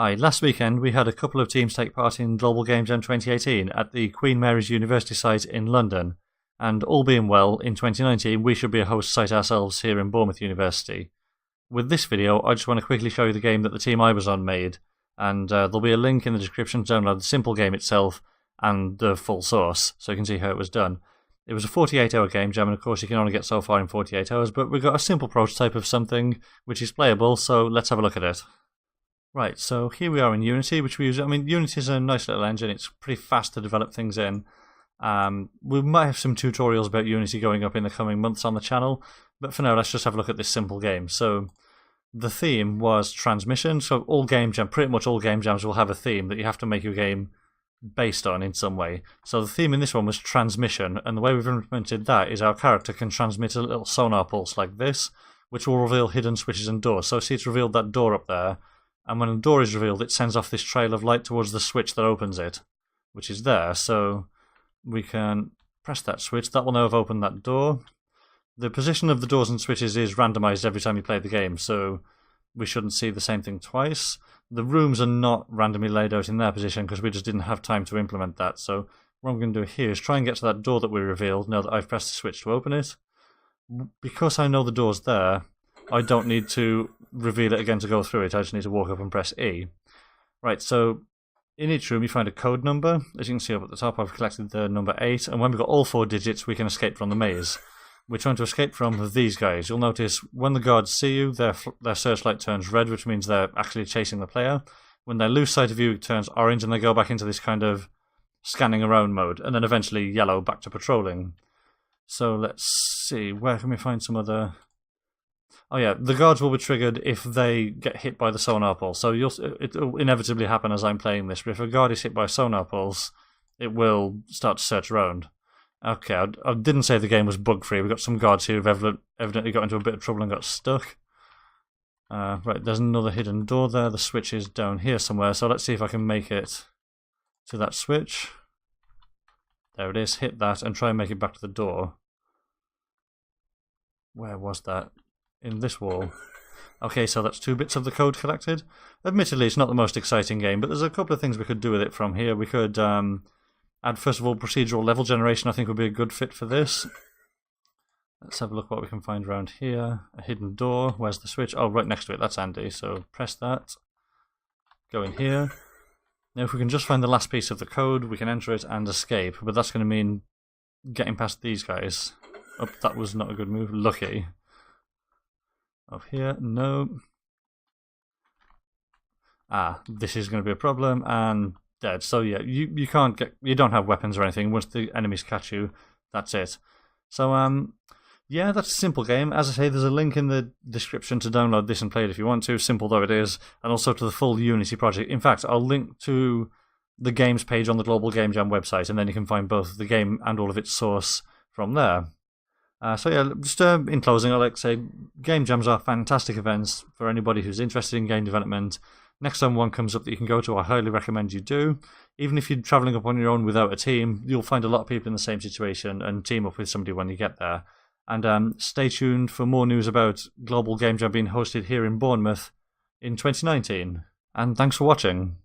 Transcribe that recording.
Hi, last weekend we had a couple of teams take part in Global Game Jam 2018 at the Queen Mary's University site in London, and all being well, in 2019 we should be a host site ourselves here in Bournemouth University. With this video, I just want to quickly show you the game that the team I was on made, and there'll be a link in the description to download the simple game itself and the full source, so you can see how it was done. It was a 48-hour game jam, and of course you can only get so far in 48 hours, but we've got a simple prototype of something which is playable, so let's have a look at it. Right, so here we are in Unity, which we use. I mean, Unity is a nice little engine. It's pretty fast to develop things in. We might have some tutorials about Unity going up in the coming months on the channel, but for now, let's just have a look at this simple game. So, the theme was transmission. So, pretty much all game jams will have a theme that you have to make your game based on in some way. So, the theme in this one was transmission, and the way we've implemented that is our character can transmit a little sonar pulse like this, which will reveal hidden switches and doors. So, see, it's revealed that door up there. And when a door is revealed, it sends off this trail of light towards the switch that opens it, which is there. So we can press that switch. That will now have opened that door. The position of the doors and switches is randomized every time you play the game, so we shouldn't see the same thing twice. The rooms are not randomly laid out in their position because we just didn't have time to implement that. So what I'm going to do here is try and get to that door that we revealed now that I've pressed the switch to open it. Because I know the door's there, I don't need to reveal it again to go through it. I just need to walk up and press E. Right, so in each room you find a code number. As you can see up at the top, I've collected the number 8, and when we've got all 4 digits, we can escape from the maze. We're trying to escape from these guys. You'll notice when the guards see you, their searchlight turns red, which means they're actually chasing the player. When they lose sight of you, it turns orange, and they go back into this kind of scanning around mode, and then eventually yellow, back to patrolling. So let's see, where can we find some other... Oh yeah, the guards will be triggered if they get hit by the sonar pulse. So it'll inevitably happen as I'm playing this, but if a guard is hit by a sonar pulse, it will start to search around. Okay, I didn't say the game was bug-free. We've got some guards here who've evidently got into a bit of trouble and got stuck. Right, there's another hidden door there. The switch is down here somewhere, so let's see if I can make it to that switch. There it is, hit that, and try and make it back to the door. Where was that? In this wall. Okay, so that's 2 bits of the code collected. Admittedly, it's not the most exciting game, but there's a couple of things we could do with it from here. We could add, first of all, procedural level generation. I think would be a good fit for this. Let's have a look what we can find around here. A hidden door. Where's the switch? Oh, right next to it. That's handy. So press that. Go in here. Now, if we can just find the last piece of the code, we can enter it and escape. But that's going to mean getting past these guys. Oh, that was not a good move. Lucky. Up here, no. This is going to be a problem, and dead. So yeah, you don't have weapons or anything. Once the enemies catch you, that's it. So yeah, that's a simple game. As I say, there's a link in the description to download this and play it if you want to, simple though it is, and also to the full Unity project. In fact, I'll link to the games page on the Global Game Jam website, and then you can find both the game and all of its source from there. So yeah, just in closing, I'd like to say game jams are fantastic events for anybody who's interested in game development. Next time one comes up that you can go to, I highly recommend you do. Even if you're travelling up on your own without a team, you'll find a lot of people in the same situation and team up with somebody when you get there. And stay tuned for more news about Global Game Jam being hosted here in Bournemouth in 2019. And thanks for watching.